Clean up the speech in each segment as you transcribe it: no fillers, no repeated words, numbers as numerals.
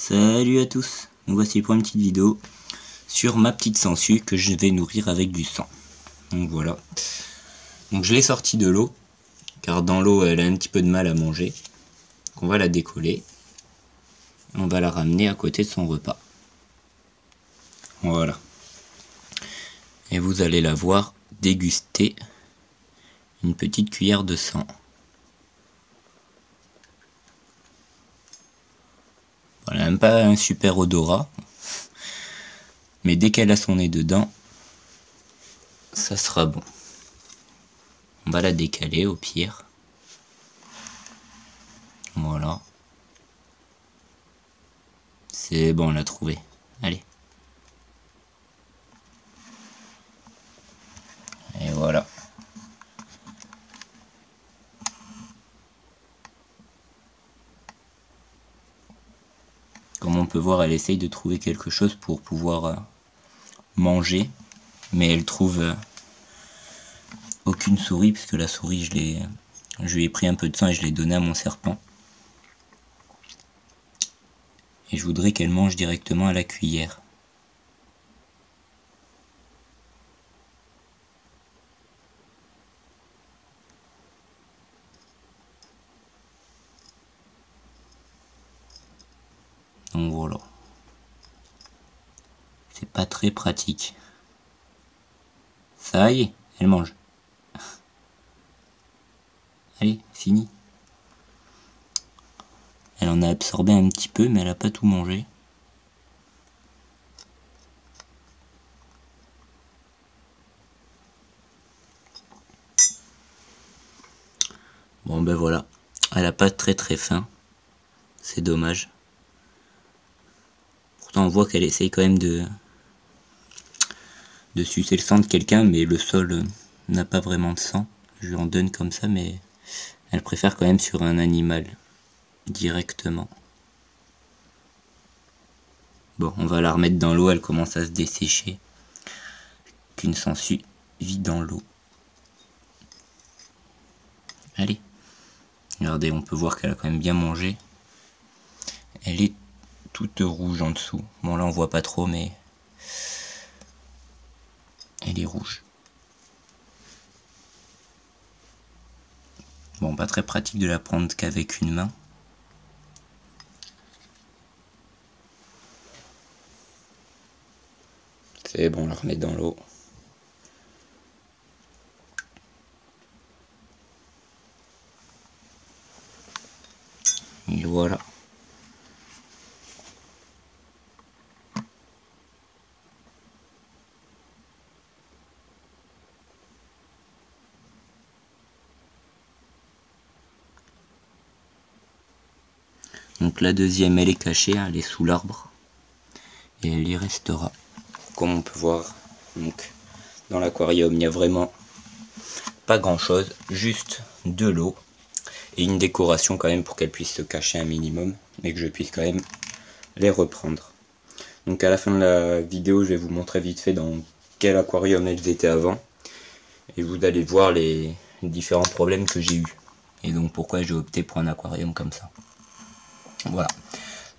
Salut à tous, nous voici pour une petite vidéo sur ma petite sangsue que je vais nourrir avec du sang. Donc voilà. Donc je l'ai sortie de l'eau, car dans l'eau elle a un petit peu de mal à manger. Donc on va la décoller. On va la ramener à côté de son repas. Voilà. Et vous allez la voir déguster une petite cuillère de sang. Elle n'a même pas un super odorat, mais dès qu'elle a son nez dedans, ça sera bon. On va la décaler au pire. Voilà. C'est bon, on l'a trouvé. Allez. Et voilà. Comme on peut voir, elle essaye de trouver quelque chose pour pouvoir manger, mais elle trouve aucune souris, puisque la souris, je lui ai pris un peu de sang et je l'ai donné à mon serpent. Et je voudrais qu'elle mange directement à la cuillère. Donc voilà. C'est pas très pratique. Ça y est, elle mange. Allez, fini. Elle en a absorbé un petit peu, mais elle a pas tout mangé. Bon ben voilà. Elle a pas très faim. C'est dommage. Pourtant on voit qu'elle essaye quand même de sucer le sang de quelqu'un, mais le sol n'a pas vraiment de sang. Je lui en donne comme ça, mais elle préfère quand même sur un animal directement. Bon, on va la remettre dans l'eau, elle commence à se dessécher. Qu'une sangsue vit dans l'eau. Allez. Regardez, on peut voir qu'elle a quand même bien mangé. Elle est toute rouge en dessous. Bon là on voit pas trop, mais elle est rouge. Bon, pas très pratique de la prendre qu'avec une main. C'est bon, on la remet dans l'eau. Et voilà. Donc la deuxième, elle est cachée, elle est sous l'arbre. Et elle y restera. Comme on peut voir, donc dans l'aquarium, il n'y a vraiment pas grand chose, juste de l'eau et une décoration quand même pour qu'elle puisse se cacher un minimum, mais que je puisse quand même les reprendre. Donc à la fin de la vidéo, je vais vous montrer vite fait dans quel aquarium elles étaient avant, et vous allez voir les différents problèmes que j'ai eu, et donc pourquoi j'ai opté pour un aquarium comme ça. Voilà.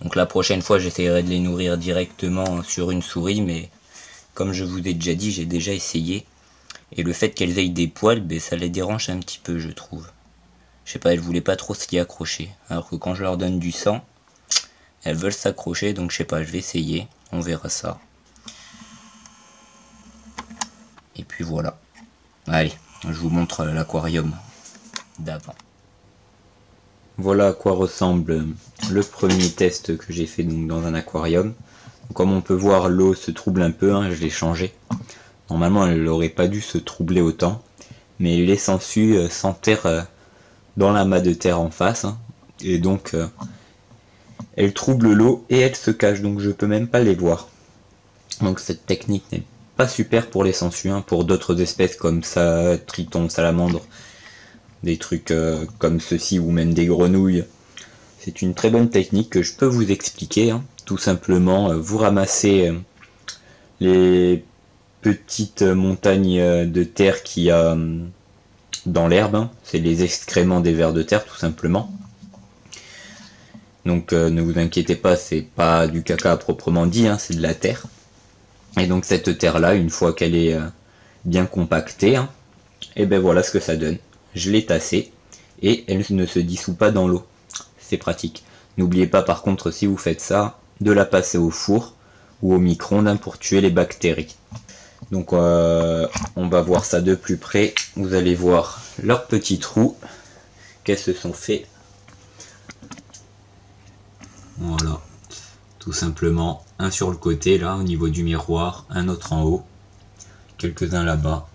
Donc la prochaine fois, j'essaierai de les nourrir directement sur une souris, mais comme je vous ai déjà dit, j'ai déjà essayé. Et le fait qu'elles aient des poils, ben, ça les dérange un petit peu, je trouve. Je sais pas, elles voulaient pas trop s'y accrocher. Alors que quand je leur donne du sang, elles veulent s'accrocher, donc je sais pas, je vais essayer. On verra ça. Et puis voilà. Allez, je vous montre l'aquarium d'avant. Voilà à quoi ressemble le premier test que j'ai fait donc dans un aquarium. Comme on peut voir, l'eau se trouble un peu, hein, je l'ai changé. Normalement, elle n'aurait pas dû se troubler autant. Mais les sangsues s'enterrent dans l'amas de terre en face. Hein, et donc, elles troublent l'eau et elles se cachent. Donc, je peux même pas les voir. Donc, cette technique n'est pas super pour les sangsues. Hein, pour d'autres espèces comme ça, tritons, salamandres, des trucs comme ceci ou même des grenouilles. C'est une très bonne technique que je peux vous expliquer. Hein. Tout simplement, vous ramassez les petites montagnes de terre qu'il y a dans l'herbe. Hein. C'est les excréments des vers de terre tout simplement. Donc ne vous inquiétez pas, c'est pas du caca à proprement dit, hein, c'est de la terre. Et donc cette terre là, une fois qu'elle est bien compactée, hein, et ben voilà ce que ça donne. Je l'ai tassée et elle ne se dissout pas dans l'eau. C'est pratique. N'oubliez pas par contre, si vous faites ça, de la passer au four ou au micro-ondes, hein, pour tuer les bactéries. Donc on va voir ça de plus près. Vous allez voir leurs petits trous qu'elles se sont fait. Voilà, tout simplement un sur le côté là au niveau du miroir, un autre en haut, quelques-uns là-bas.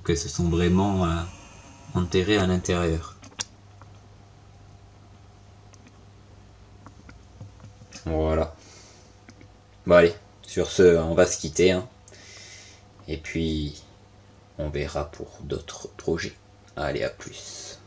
Qu'elles se sont vraiment enterrées à l'intérieur. Voilà. Bon allez, sur ce, on va se quitter, hein. Et puis on verra pour d'autres projets. Allez, à plus.